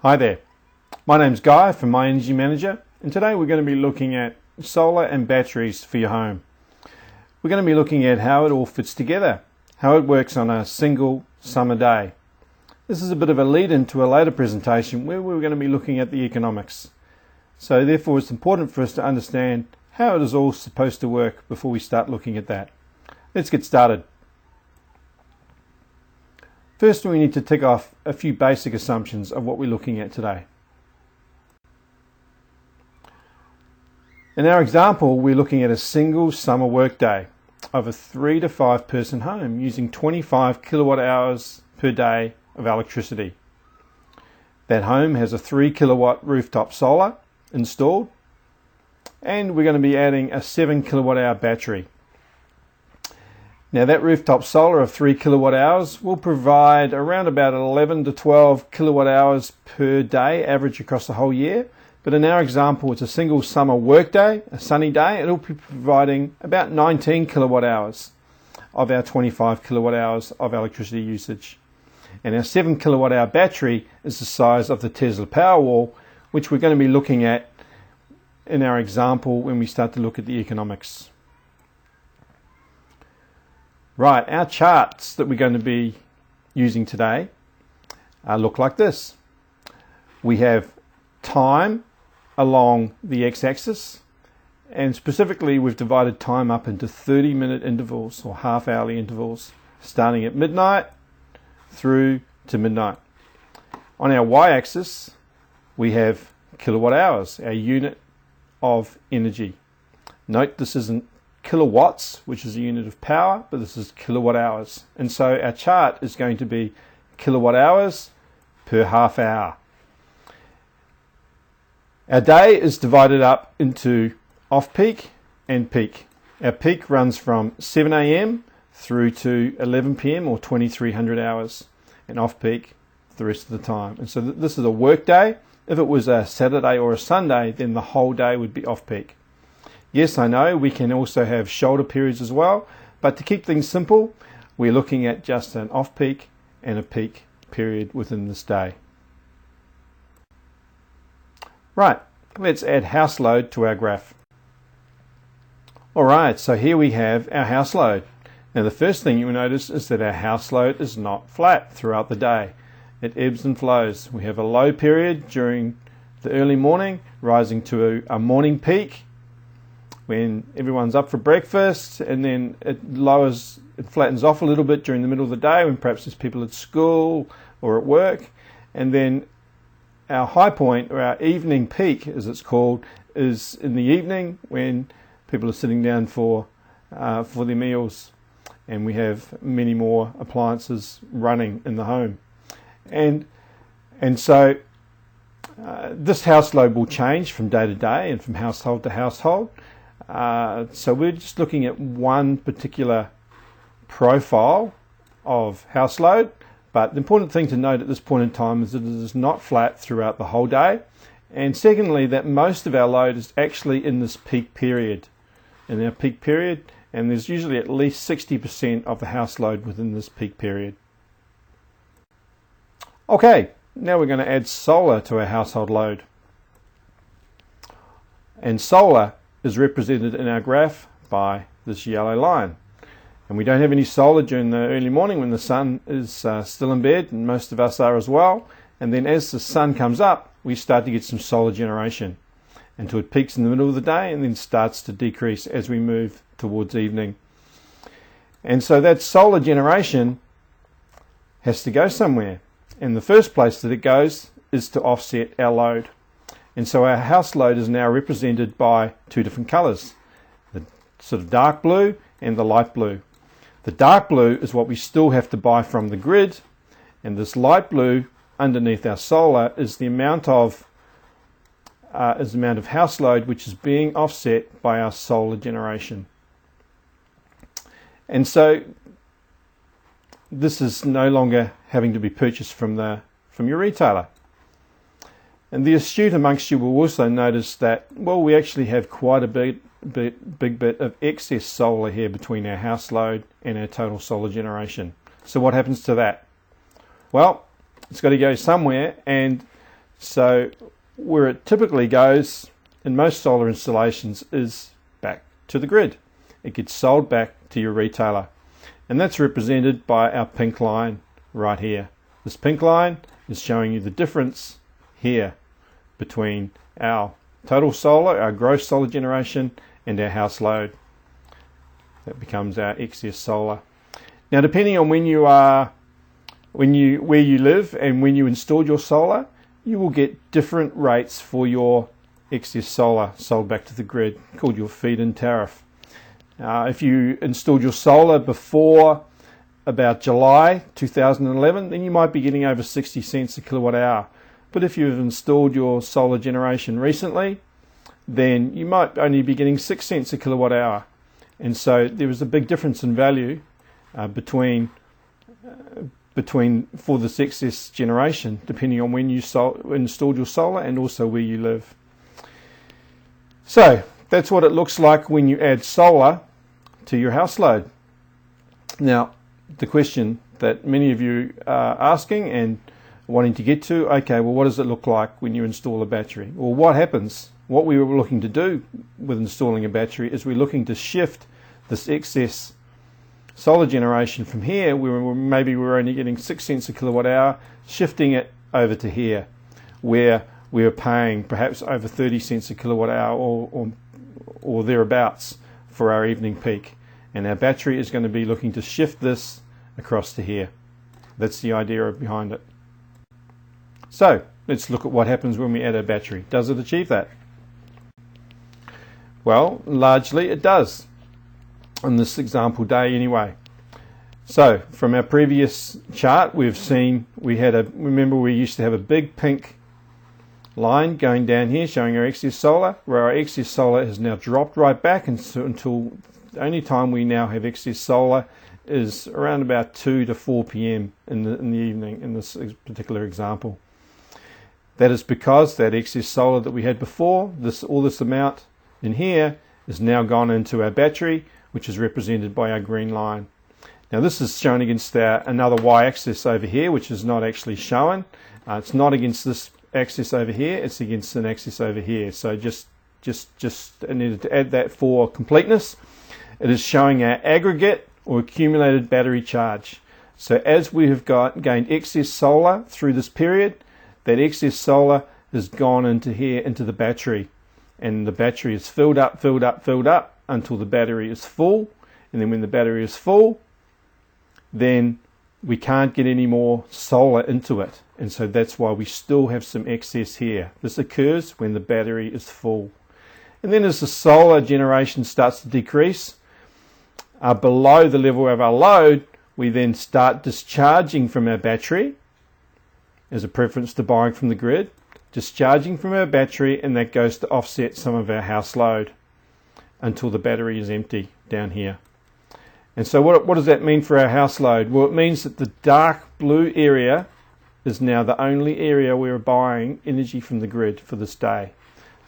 Hi there, my name's Guy from My Energy Manager, and today we're going to be looking at solar and batteries for your home. We're going to be looking at how it all fits together, how it works on a single summer day. This is a bit of a lead into a later presentation where we're going to be looking at the economics. So therefore it's important for us to understand how it is all supposed to work before we start looking at that. Let's get started. First, we need to tick off a few basic assumptions of what we're looking at today. In our example, we're looking at a single summer workday of a 3 to 5 person home using 25 kilowatt hours per day of electricity. That home has a 3 kilowatt rooftop solar installed, and we're going to be adding a 7 kilowatt hour battery. Now that rooftop solar of 3 kilowatt hours will provide around about 11 to 12 kilowatt hours per day, average across the whole year. But in our example, it's a single summer work day, a sunny day. It'll be providing about 19 kilowatt hours of our 25 kilowatt hours of electricity usage. And our 7 kilowatt hour battery is the size of the Tesla Powerwall, which we're going to be looking at in our example when we start to look at the economics. Right, our charts that we're going to be using today look like this. We have time along the x-axis, and specifically we've divided time up into 30-minute intervals or half-hourly intervals, starting at midnight through to midnight. On our y-axis, we have kilowatt hours, our unit of energy. Note this isn't kilowatts, which is a unit of power, but this is kilowatt hours. And so our chart is going to be kilowatt hours per half hour. Our day is divided up into off-peak and peak. Our peak runs from 7 a.m. through to 11 p.m. or 2300 hours, and off-peak the rest of the time. And so this is a work day. If it was a Saturday or a Sunday, then the whole day would be off-peak. Yes, I know we can also have shoulder periods as well, but to keep things simple, we're looking at just an off-peak and a peak period within this day. Right, let's add house load to our graph. Alright, so here we have our house load. Now the first thing you will notice is that our house load is not flat throughout the day. It ebbs and flows. We have a low period during the early morning, rising to a morning peak when everyone's up for breakfast, and then it flattens off a little bit during the middle of the day when perhaps there's people at school or at work. And then our high point, or our evening peak as it's called, is in the evening when people are sitting down for their meals, and we have many more appliances running in the home. And so this house load will change from day to day and from household to household. So we're just looking at one particular profile of house load, but the important thing to note at this point in time is that it is not flat throughout the whole day, and secondly that most of our load is actually in this peak period, and there's usually at least 60% of the house load within this peak period. Okay, now we're going to add solar to our household load, and solar is represented in our graph by this yellow line. And we don't have any solar during the early morning when the sun is still in bed, and most of us are as well. And then as the sun comes up, we start to get some solar generation until it peaks in the middle of the day and then starts to decrease as we move towards evening. And so that solar generation has to go somewhere. And the first place that it goes is to offset our load. And so our house load is now represented by two different colours, the sort of dark blue and the light blue. The dark blue is what we still have to buy from the grid, and this light blue underneath our solar is the amount of house load which is being offset by our solar generation. And so this is no longer having to be purchased from your retailer. And the astute amongst you will also notice that, well, we actually have quite a big bit of excess solar here between our house load and our total solar generation. So what happens to that? Well, it's got to go somewhere, and So where it typically goes in most solar installations is back to the grid. It gets sold back to your retailer, and that's represented by our pink line right here. This pink line is showing you the difference here between our total solar, our gross solar generation, and our house load. That becomes our excess solar. Now, depending on where you live and when you installed your solar, you will get different rates for your excess solar sold back to the grid, called your feed-in tariff. If you installed your solar before about July 2011, then you might be getting over 60 cents a kilowatt hour. But if you've installed your solar generation recently, then you might only be getting 6 cents a kilowatt hour. And so there is a big difference in value between for this excess generation, depending on when you installed your solar and also where you live. So that's what it looks like when you add solar to your house load. Now, the question that many of you are asking and wanting to get to, okay, well, what does it look like when you install a battery? Well, what happens? What we were looking to do with installing a battery is we're looking to shift this excess solar generation from here, where maybe we're only getting 6 cents a kilowatt hour, shifting it over to here, where we are paying perhaps over 30 cents a kilowatt hour or thereabouts for our evening peak. And our battery is going to be looking to shift this across to here. That's the idea behind it. So let's look at what happens when we add a battery. Does it achieve that? Well, largely it does, on this example day anyway. So from our previous chart, we've seen remember we used to have a big pink line going down here showing our excess solar, where our excess solar has now dropped right back until the only time we now have excess solar is around about 2 to 4 p.m. in the evening in this particular example. That is because that excess solar that we had before, all this amount in here, is now gone into our battery, which is represented by our green line. Now this is shown against another y-axis over here, which is not actually shown. It's not against this axis over here, it's against an axis over here. So just I needed to add that for completeness. It is showing our aggregate or accumulated battery charge. So as we have gained excess solar through this period, that excess solar has gone into here, into the battery. And the battery is filled up until the battery is full. And then when the battery is full, then we can't get any more solar into it. And so that's why we still have some excess here. This occurs when the battery is full. And then as the solar generation starts to decrease below the level of our load, we then start discharging from our battery as a preference to buying from the grid, discharging from our battery, and that goes to offset some of our house load until the battery is empty down here. And so what does that mean for our house load? Well, it means that the dark blue area is now the only area we're buying energy from the grid for this day.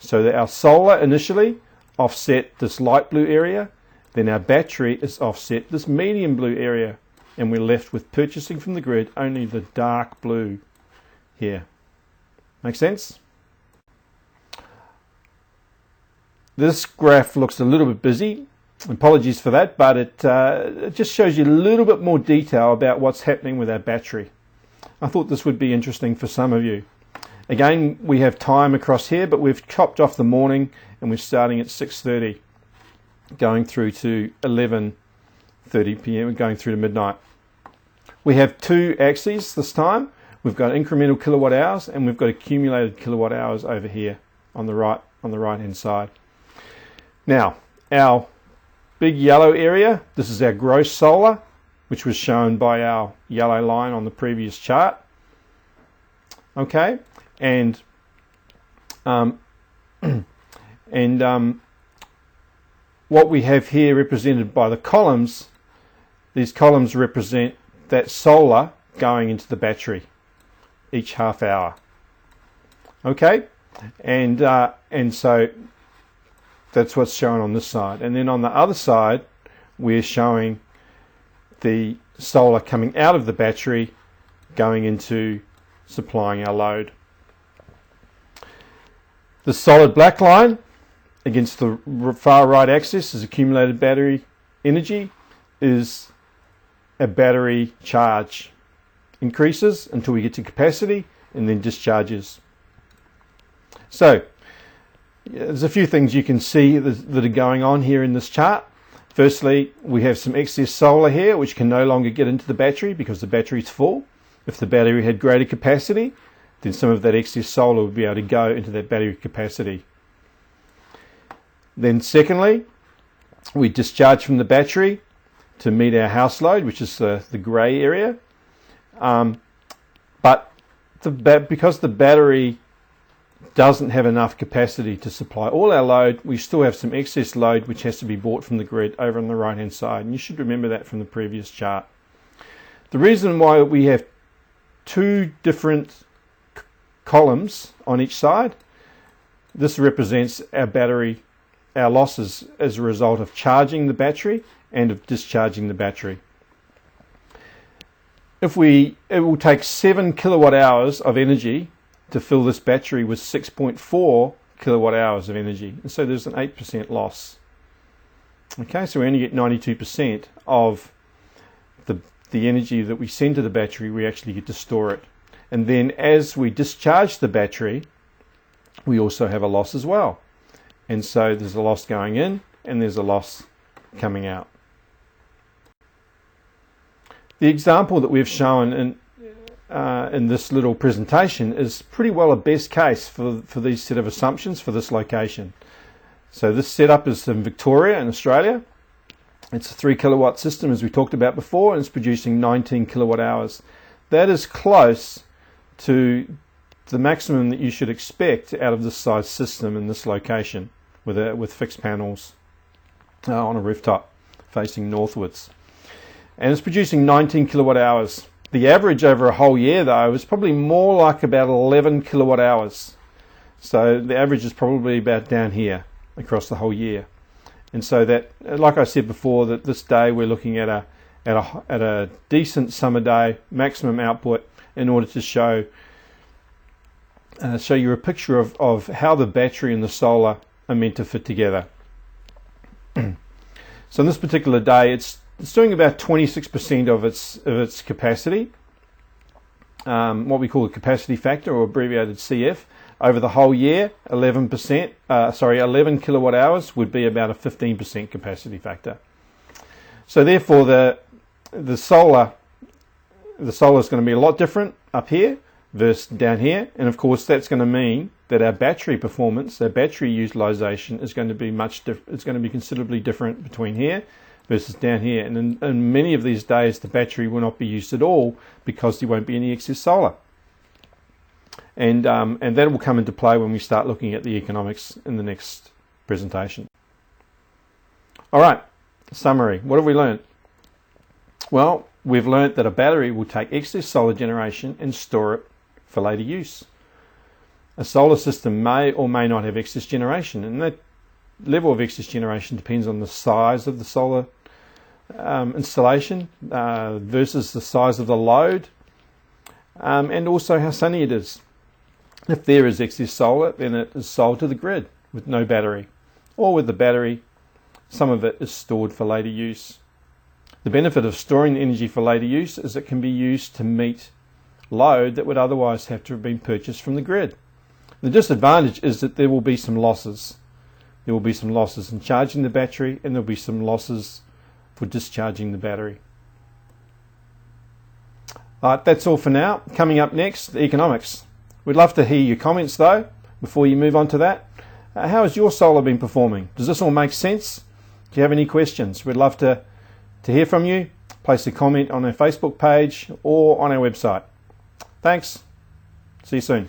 So that our solar initially offset this light blue area, then our battery is offset this medium blue area, and we're left with purchasing from the grid only the dark blue here. Make sense? This graph looks a little bit busy. Apologies for that, but it just shows you a little bit more detail about what's happening with our battery. I thought this would be interesting for some of you. Again, we have time across here, but we've chopped off the morning and we're starting at 6:30, going through to 11:30 p.m, going through to midnight. We have two axes this time. We've got incremental kilowatt hours and we've got accumulated kilowatt hours over here on the right hand side. Now, our big yellow area, this is our gross solar, which was shown by our yellow line on the previous chart. Okay, and what we have here represented by the columns, these columns represent that solar going into the battery each half hour. Okay, and so that's what's shown on this side. And then on the other side, we're showing the solar coming out of the battery going into supplying our load. The solid black line against the far right axis is accumulated battery energy, is a battery charge. Increases until we get to capacity and then discharges. So there's a few things you can see that are going on here in this chart. Firstly, we have some excess solar here which can no longer get into the battery because the battery is full. If the battery had greater capacity, then some of that excess solar would be able to go into that battery capacity. Then secondly, we discharge from the battery to meet our house load, which is the grey area. But because the battery doesn't have enough capacity to supply all our load, we still have some excess load which has to be bought from the grid over on the right hand side, and you should remember that from the previous chart. The reason why we have two different columns on each side, this represents our losses as a result of charging the battery and of discharging the battery. It will take 7 kilowatt hours of energy to fill this battery with 6.4 kilowatt hours of energy, and so there's an 8% loss. Okay, so we only get 92% of the energy that we send to the battery. We actually get to store it, and then as we discharge the battery, we also have a loss as well, and so there's a loss going in and there's a loss coming out. The example that we've shown in this little presentation is pretty well a best case for these set of assumptions for this location. So this setup is in Victoria in Australia. It's a 3 kilowatt system, as we talked about before, and it's producing 19 kilowatt hours. That is close to the maximum that you should expect out of this size system in this location with fixed panels on a rooftop facing northwards. And it's producing 19 kilowatt hours. The average over a whole year, though, is probably more like about 11 kilowatt hours. So the average is probably about down here across the whole year. And so that, like I said before, that this day we're looking at a decent summer day, maximum output, in order to show you a picture of how the battery and the solar are meant to fit together. So on this particular day, it's doing about 26% of its capacity, what we call the capacity factor, or abbreviated CF. Over the whole year, 11 kilowatt hours would be about a 15% capacity factor. So therefore, the solar is going to be a lot different up here versus down here, and of course that's going to mean that our battery performance, our battery utilization, is going to be it's going to be considerably different between here versus down here. And in many of these days, the battery will not be used at all because there won't be any excess solar. And that will come into play when we start looking at the economics in the next presentation. All right, summary. What have we learned? Well, we've learned that a battery will take excess solar generation and store it for later use. A solar system may or may not have excess generation, and that level of excess generation depends on the size of the solar installation versus the size of the load, and also how sunny it is. If there is excess solar, then it is sold to the grid with no battery, or with the battery, some of it is stored for later use. The benefit of storing the energy for later use is it can be used to meet load that would otherwise have to have been purchased from the grid. The disadvantage is that there will be some losses. There will be some losses in charging the battery, and there will be some losses for discharging the battery. That's all for now. Coming up next, the economics. We'd love to hear your comments though, before you move on to that. How has your solar been performing? Does this all make sense? Do you have any questions? We'd love to hear from you. Place a comment on our Facebook page or on our website. Thanks. See you soon.